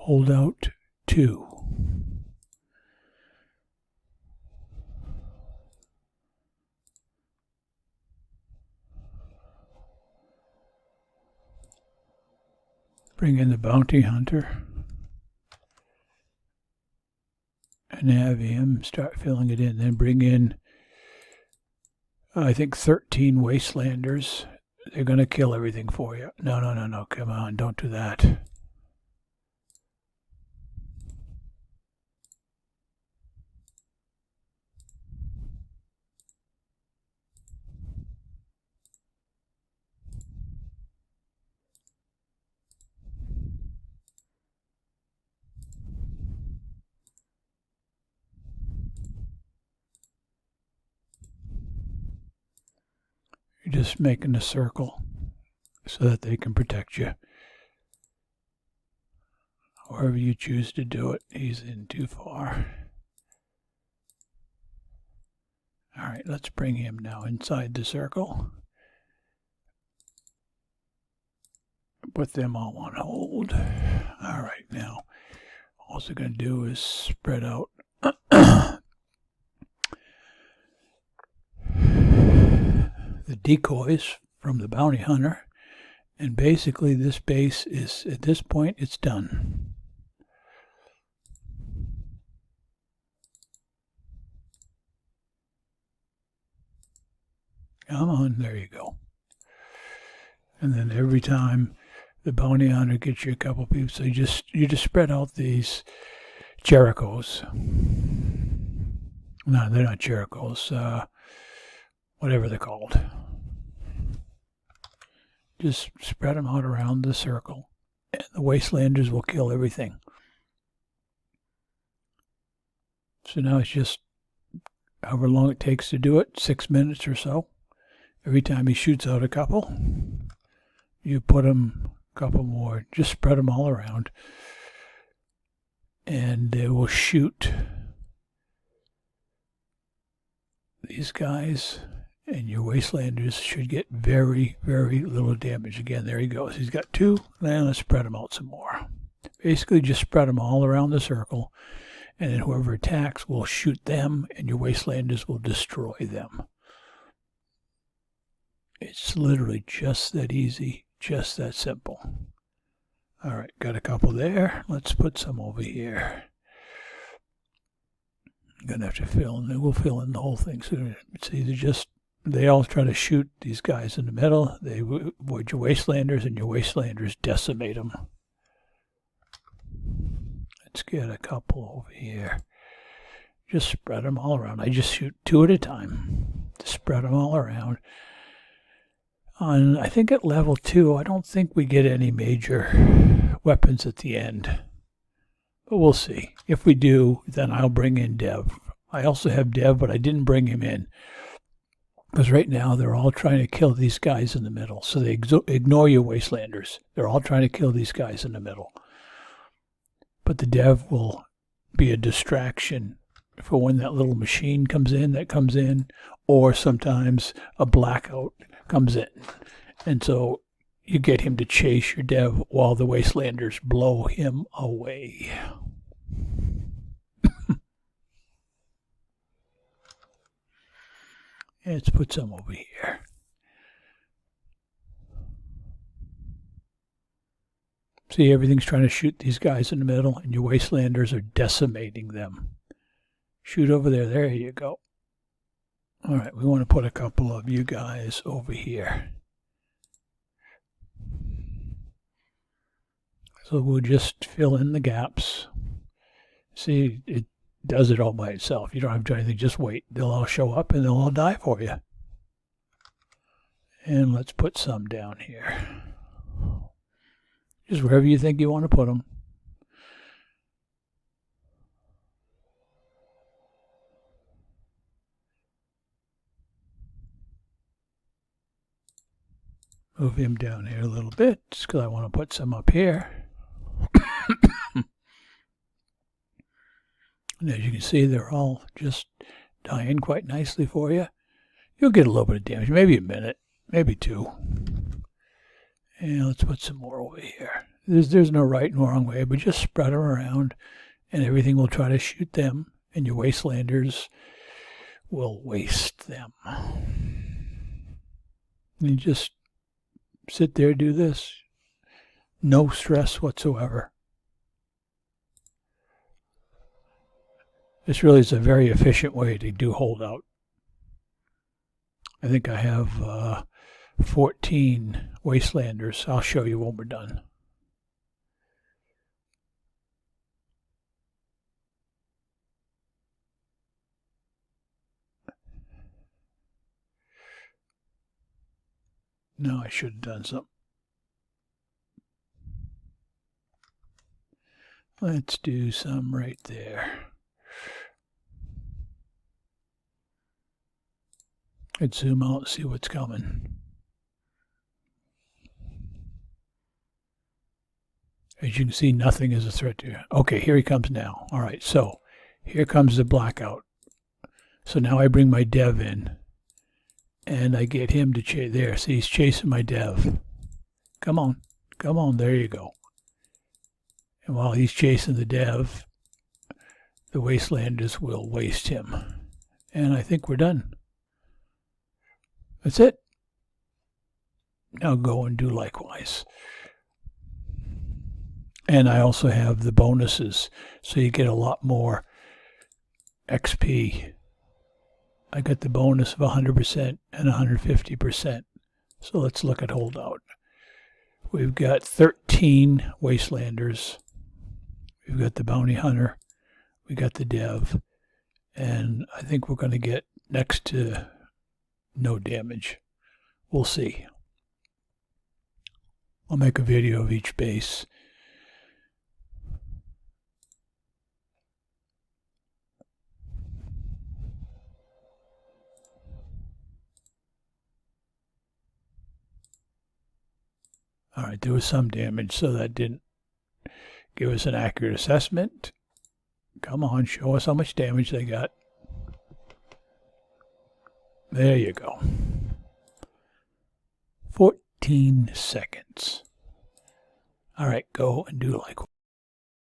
Holdout 2. Bring in the bounty hunter and have him start filling it in. Then bring in, I think, 13 wastelanders. They're going to kill everything for you. No, come on, don't do that. You're just making a circle so that they can protect you. However you choose to do it, he's in too far. All right, let's bring him now inside the circle. Put them all on hold. All right, now all they're going to do is spread out the decoys from the bounty hunter, and basically this base is, at this point, it's done. Come on, there you go. And then every time the bounty hunter gets you a couple people, so you just spread out these Jerichos. No, they're not Jerichos. Whatever they're called. Just spread them out around the circle, and the wastelanders will kill everything. So now it's just however long it takes to do it, 6 minutes or so. Every time he shoots out a couple, you put them a couple more. Just spread them all around, and they will shoot these guys, and your wastelanders should get very, very little damage. Again, there he goes. He's got 2. Now let's spread them out some more. Basically, just spread them all around the circle, and then whoever attacks will shoot them, and your wastelanders will destroy them. It's literally just that easy, just that simple. All right, got a couple there. Let's put some over here. I'm going to have to fill in. We'll fill in the whole thing soon. It's either just, they all try to shoot these guys in the middle. They avoid your wastelanders, and your wastelanders decimate them. Let's get a couple over here. Just spread them all around. I just shoot 2 at a time. Spread them all around. I think at level 2, I don't think we get any major weapons at the end. But we'll see. If we do, then I'll bring in Dev. I also have Dev, but I didn't bring him in. Because right now, they're all trying to kill these guys in the middle. So they ignore your wastelanders. They're all trying to kill these guys in the middle. But the Dev will be a distraction for when that little machine comes in, or sometimes a blackout comes in. And so you get him to chase your Dev while the wastelanders blow him away. Let's put some over here. See, everything's trying to shoot these guys in the middle, and your wastelanders are decimating them. Shoot over there. There you go. All right, we want to put a couple of you guys over here. So we'll just fill in the gaps. See, it does it all by itself. You don't have to do anything. Just wait. They'll all show up, and they'll all die for you. And let's put some down here. Just wherever you think you want to put them. Move him down here a little bit, just because I want to put some up here. And as you can see, they're all just dying quite nicely for you. You'll get a little bit of damage, maybe a minute, maybe 2. And let's put some more over here. There's no right and wrong way, but just spread them around, and everything will try to shoot them, and your wastelanders will waste them. You just sit there, do this. No stress whatsoever. This really is a very efficient way to do holdout. I think I have 14 wastelanders. I'll show you when we're done. No, I should have done something. Let's do some right there. Let's zoom out and see what's coming. As you can see, nothing is a threat to you. Okay, here he comes now. All right, so here comes the blackout. So now I bring my dev in, and I get him to chase. There, see, he's chasing my dev. Come on, there you go. And while he's chasing the dev, the wastelanders will waste him. And I think we're done. That's it. Now go and do likewise. And I also have the bonuses, so you get a lot more XP. I got the bonus of 100% and 150%. So let's look at Holdout. We've got 13 Wastelanders. We've got the Bounty Hunter. We got the Dev. And I think we're going to get next to no damage. We'll see. I'll make a video of each base. All right, there was some damage, so that didn't give us an accurate assessment. Come on, show us how much damage they got. There you go. 14 seconds. All right, go and do likewise.